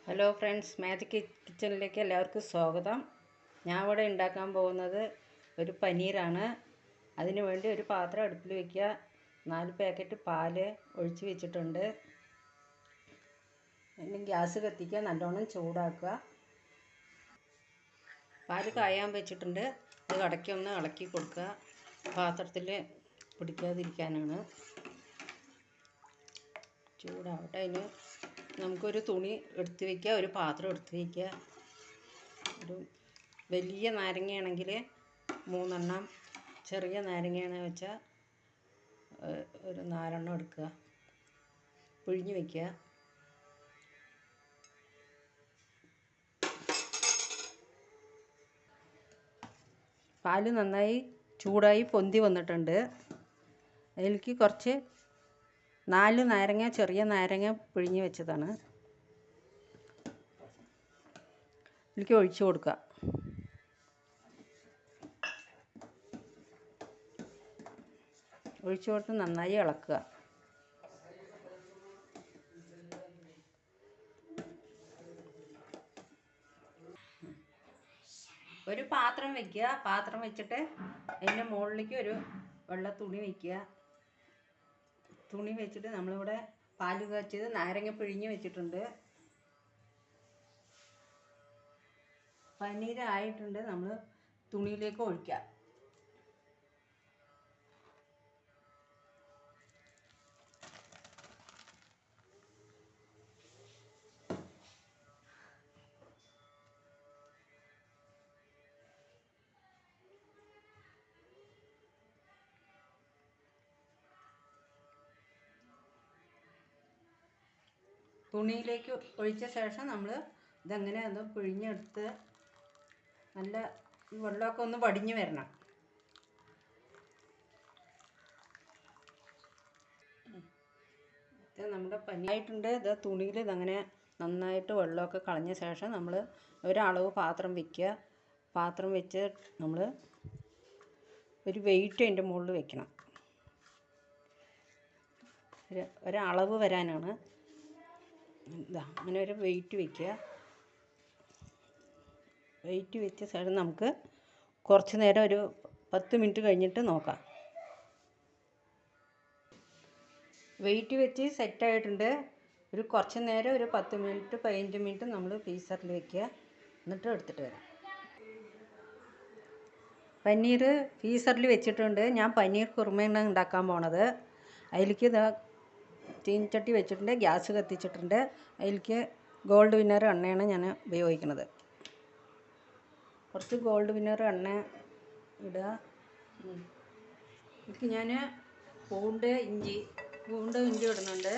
Hello friends, magic കിച്ചണിലേക്ക് എല്ലാവർക്കും സ്വാഗതം. ഞാൻ ഇവിടെ ഉണ്ടാക്കാൻ പോകുന്നത് ഒരു പനീറാണ്. അതിനു വേണ്ടി ഒരു പാത്രം അടുപ്പിൽ വയ്ക്കുക. 4 പാക്കറ്റ് പാല് ഒഴിച്ച് വെച്ചിട്ടുണ്ട്. പിന്നെ ഗ്യാസ് കത്തിക്കുക, നല്ലോണം ചൂടാക്കുക. പാല് കായാൻ വെച്ചിട്ടുണ്ട്. അത് ഇടയ്ക്കൊന്ന് ഇളക്കി കൊടുക്കുക. പാത്രത്തിൽ പിടിക്കാതിരിക്കാനാണ്. ചൂടാവട്ടെ. അതിന് നമുക്കൊരു തുണി എടുത്ത് വയ്ക്കുക, ഒരു പാത്രം എടുത്ത് വയ്ക്കുക. ഒരു വലിയ നാരങ്ങയാണെങ്കിൽ 3 എണ്ണം, ചെറിയ നാരങ്ങയാണെന്ന് വെച്ചാൽ ഒരു 4 എണ്ണം എടുക്കുക. പിഴിഞ്ഞ് വയ്ക്കുക. പാല് നന്നായി ചൂടായി പൊന്തി വന്നിട്ടുണ്ട്. അതിലേക്ക് കുറച്ച് 4 നാരങ്ങ, ചെറിയ നാരങ്ങ പിഴിഞ്ഞ് വെച്ചതാണ്, ഇതിലേക്ക് ഒഴിച്ചു കൊടുക്കുക. ഒഴിച്ചു കൊടുത്ത് നന്നായി ഇളക്കുക. ഒരു പാത്രം വയ്ക്കുക. പാത്രം വെച്ചിട്ട് അതിൻ്റെ മുകളിലേക്ക് ഒരു വെള്ള തുണി വയ്ക്കുക. തുണി വെച്ചിട്ട് നമ്മളിവിടെ പാല് കാച്ചിയത് നാരങ്ങ പിഴിഞ്ഞ് വെച്ചിട്ടുണ്ട്. പനീരായിട്ടുണ്ട്. നമ്മൾ തുണിയിലേക്ക് ഒഴിക്കുക. തുണിയിലേക്ക് ഒഴിച്ച ശേഷം നമ്മൾ ഇതെങ്ങനെ ഒന്ന് പിഴിഞ്ഞെടുത്ത് നല്ല വെള്ളമൊക്കെ ഒന്ന് വടിഞ്ഞ് വരണം. ഇത് നമ്മുടെ പനിയായിട്ടുണ്ട്. ഇത് തുണിയിൽ ഇതങ്ങനെ നന്നായിട്ട് വെള്ളമൊക്കെ കളഞ്ഞ ശേഷം നമ്മൾ ഒരളവ് പാത്രം വയ്ക്കുക. പാത്രം വെച്ച് നമ്മൾ ഒരു വെയിറ്റ് അതിൻ്റെ മുകളിൽ വെക്കണം. ഒരളവ് വരാനാണ്. ഇതാ അങ്ങനെ ഒരു വെയിറ്റ് വയ്ക്കുക. വെയിറ്റ് വെച്ച ശേഷം നമുക്ക് കുറച്ച് നേരം ഒരു 10 മിനിറ്റ് കഴിഞ്ഞിട്ട് നോക്കാം. വെയിറ്റ് വെച്ച് സെറ്റായിട്ടുണ്ട്. ഒരു കുറച്ച് നേരം ഒരു 10 മിനിറ്റ് 15 മിനിറ്റ് നമ്മൾ ഫ്രീസറിൽ വയ്ക്കുക. എന്നിട്ട് എടുത്തിട്ട് വരാം. പനീർ ഫ്രീസറിൽ വെച്ചിട്ടുണ്ട്. ഞാൻ പനീർ കുറുമയാണ് ഉണ്ടാക്കാൻ പോണത്. അതിലേക്ക് ഇതാ ചീനച്ചട്ടി വെച്ചിട്ടുണ്ട്, ഗ്യാസ് കത്തിച്ചിട്ടുണ്ട്. അതിലേക്ക് ഗോൾഡ് വിന്നർ എണ്ണയാണ് ഞാൻ ഉപയോഗിക്കുന്നത്. കുറച്ച് ഗോൾഡ് വിന്നർ എണ്ണ ഇടുക. ഇതിലേക്ക് ഞാൻ പൂണ്ട് ഇഞ്ചി ഇടുന്നുണ്ട്.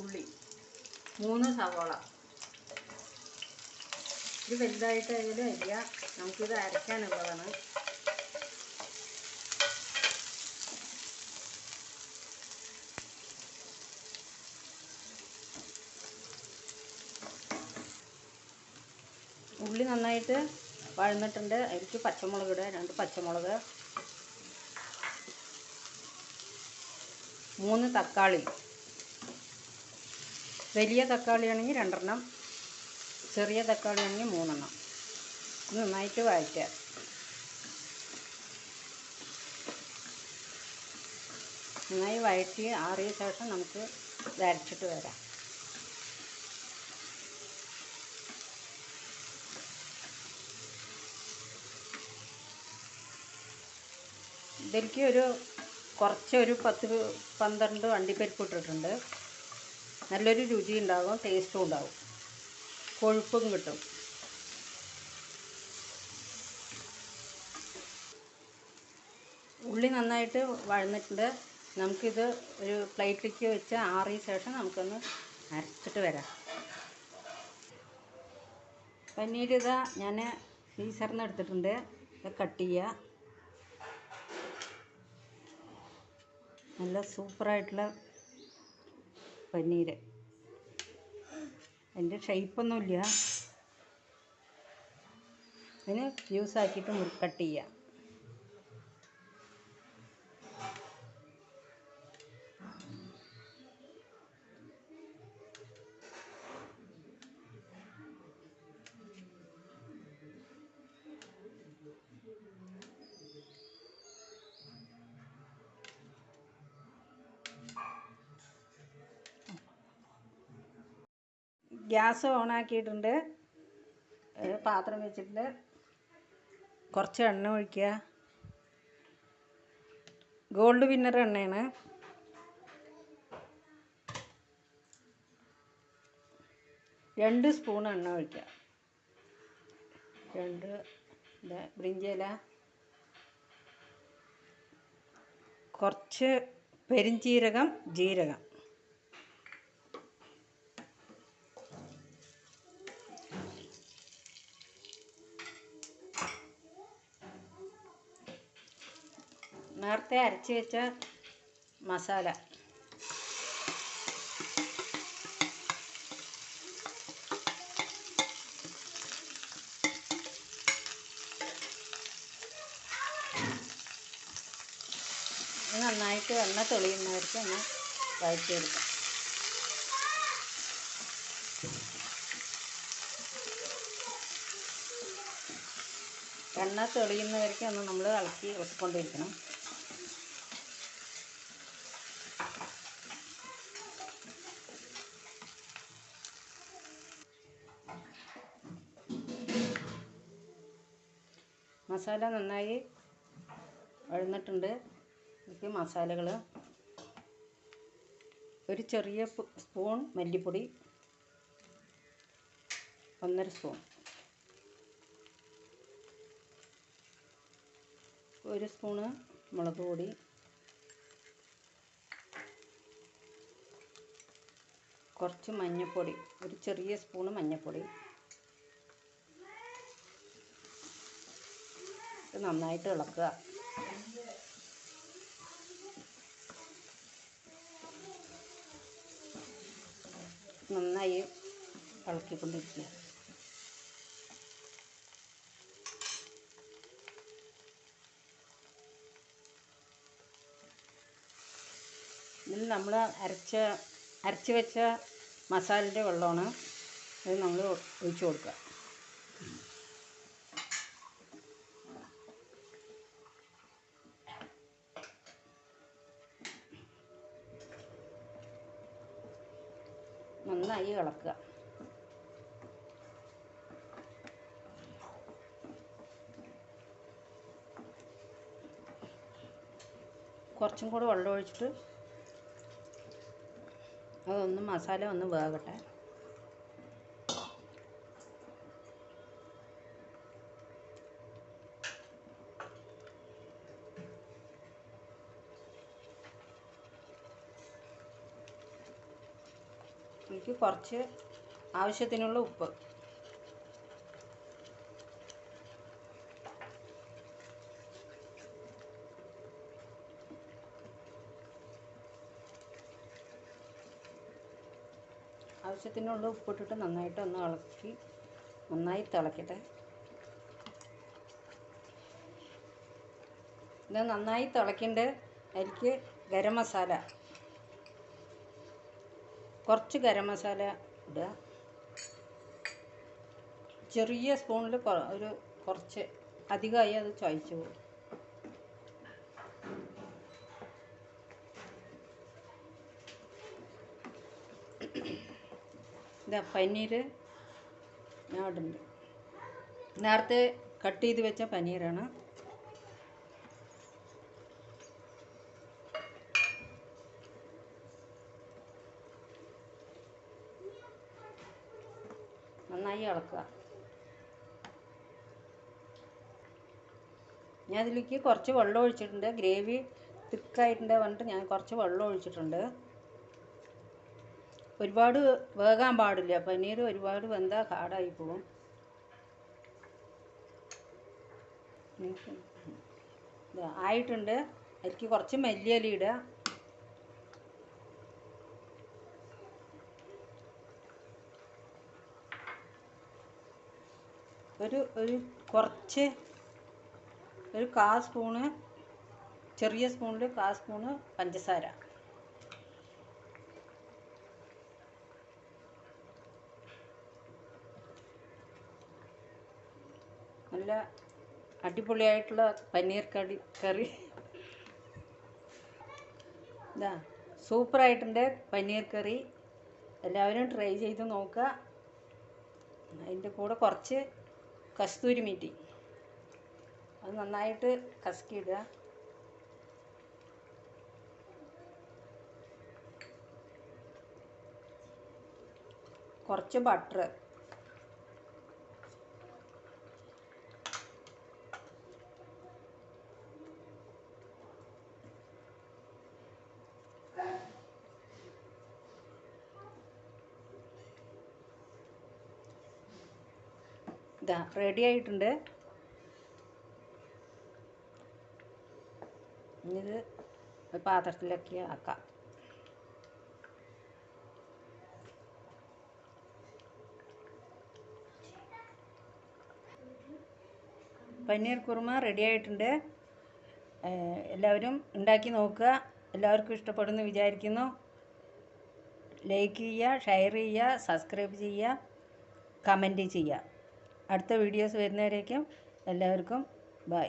ഉള്ളി 3 സവാള. ഇത് വലുതായിട്ട് അതിൽ അരിയ. നമുക്കിത് അരയ്ക്കാനുള്ളതാണ്. ഉള്ളി നന്നായിട്ട് വഴന്നിട്ടുണ്ട്. അതിലേക്ക് പച്ചമുളക് ഇടുക. 2 പച്ചമുളക്, 3 തക്കാളി. വലിയ തക്കാളി ആണെങ്കിൽ 2 എണ്ണം, ചെറിയ തക്കാളി ആണെങ്കിൽ 3 എണ്ണം. ഇത് നന്നായിട്ട് വഴറ്റുക. നന്നായി വഴറ്റി ആറിയ ശേഷം നമുക്ക് ഇത് അരച്ചിട്ട് വരാം. ഇതിലേക്ക് കുറച്ച് 10-12 അണ്ടിപ്പരിപ്പ് ഇട്ടിട്ടുണ്ട്. നല്ലൊരു രുചി ഉണ്ടാകും, ടേസ്റ്റും ഉണ്ടാകും, കൊഴുപ്പും കിട്ടും. ഉള്ളി നന്നായിട്ട് വഴന്നിട്ടുണ്ട്. നമുക്കിത് ഒരു പ്ലേറ്റിലേക്ക് വെച്ച് ആറിയ ശേഷം നമുക്കൊന്ന് അരച്ചിട്ട് വരാം. പനീർ ഇതാ ഞാൻ ഫ്രീസറിൽ നിന്ന് എടുത്തിട്ടുണ്ട്. ഇത് കട്ട് ചെയ്യുക. നല്ല സൂപ്പറായിട്ടുള്ള പനീർ. അതിൻ്റെ ഷേപ്പൊന്നുമില്ല. അതിന് ജ്യൂസാക്കിയിട്ട് കട്ട് ചെയ്യുക. ഗ്യാസ് ഓണാക്കിയിട്ടുണ്ട്. പാത്രം വെച്ചിട്ടുണ്ട്. കുറച്ച് എണ്ണ ഒഴിക്കുക. ഗോൾഡ് വിന്നർ എണ്ണയാണ്. രണ്ട് സ്പൂൺ എണ്ണ ഒഴിക്കുക. ബ്രിഞ്ചില, കുറച്ച് പെരിഞ്ചീരകം, ജീരകം, നേരത്തെ അരച്ച് വെച്ച മസാല, നന്നായിട്ട് എണ്ണ തെളിയുന്നവർക്ക് ഒന്ന് വഴറ്റിയെടുക്കാം. എണ്ണ തെളിയുന്നവർക്ക് ഒന്ന് നമ്മൾ ഇളക്കി വെക്കൊണ്ടിരിക്കണം. മസാല നന്നായി വഴന്നിട്ടുണ്ട്. ഇതിലേക്ക് മസാലകൾ: ഒരു ചെറിയ സ്പൂൺ മല്ലിപ്പൊടി, 1.5 സ്പൂൺ, 1 സ്പൂണ് മുളക് പൊടി, കുറച്ച് മഞ്ഞൾപ്പൊടി, ഒരു ചെറിയ സ്പൂണ് മഞ്ഞൾപ്പൊടി. ഇത് നന്നായിട്ട് ഇളക്കുക. നന്നായി ഇളക്കിക്കൊണ്ടിരിക്കുക. ഇതിൽ നമ്മൾ അരച്ച് വെച്ച മസാലയുടെ വെള്ളമാണ്. അത് നമ്മൾ ഒഴിച്ച് കൊടുക്കുക. നന്നായി ഇളക്കുക. കുറച്ചും കൂടെ വെള്ളം ഒഴിച്ചിട്ട് അതൊന്ന് മസാല ഒന്ന് വേകട്ടെ. എനിക്ക് കുറച്ച് ആവശ്യത്തിനുള്ള ഉപ്പ്, ആവശ്യത്തിനുള്ള ഉപ്പിട്ടിട്ട് നന്നായിട്ട് ഒന്ന് ഇളക്കി നന്നായി തിളക്കട്ടെ. ഇത് നന്നായി തിളയ്ക്കുന്നുണ്ട്. അതിലേക്ക് ഗരം മസാല, കുറച്ച് ഗരം മസാല ഇടുക. ചെറിയ സ്പൂണിൽ ഒരു കുറച്ച് അധികമായി അത് ചൊയച്ച് പോകും. ഇതാ പനീർ ഞാൻ ഇടുന്നുണ്ട്. നേരത്തെ കട്ട് ചെയ്ത് വെച്ച പനീറാണ്. നന്നായി ഇളക്കുക. ഞാൻ അതിലേക്ക് കുറച്ച് വെള്ളം ഒഴിച്ചിട്ടുണ്ട്. ഗ്രേവി തിക്കായിട്ടുണ്ട് പറഞ്ഞിട്ട് ഞാൻ കുറച്ച് വെള്ളം ഒഴിച്ചിട്ടുണ്ട്. ഒരുപാട് വേകാൻ പാടില്ല. പനീർ ഒരുപാട് വെന്താൽ ഹാർഡായി പോകും. ആയിട്ടുണ്ട്. അതിലേക്ക് കുറച്ച് മല്ലിയില ഇടുക. കുറച്ച് ഒരു 1/4 സ്പൂണ്, ചെറിയ സ്പൂണിൽ 1/4 സ്പൂണ് പഞ്ചസാര. നല്ല അടിപൊളിയായിട്ടുള്ള പനീർ കറി ഇതാ സൂപ്പറായിട്ടുണ്ട്. പനീർ കറി എല്ലാവരും ട്രൈ ചെയ്ത് നോക്കുക. അതിൻ്റെ കൂടെ കുറച്ച് കസ്തൂരി മേത്തി, അത് നന്നായിട്ട് കസക്കിയിടുക. കുറച്ച് ബട്ടർ, ഇതാ റെഡി ആയിട്ടുണ്ട്. ഇനിയിത് ഒരു പാത്രത്തിലൊക്കെ ആക്കാം. പനീർ കുറുമ റെഡി ആയിട്ടുണ്ട്. എല്ലാവരും ഉണ്ടാക്കി നോക്കുക. എല്ലാവർക്കും ഇഷ്ടപ്പെടുമെന്ന് വിചാരിക്കുന്നു. ലൈക്ക് ചെയ്യുക, ഷെയർ ചെയ്യുക, സബ്സ്ക്രൈബ് ചെയ്യുക, കമൻറ്റ് ചെയ്യുക. അടുത്ത വീഡിയോസ് വരുന്നവരേക്കും എല്ലാവർക്കും ബൈ.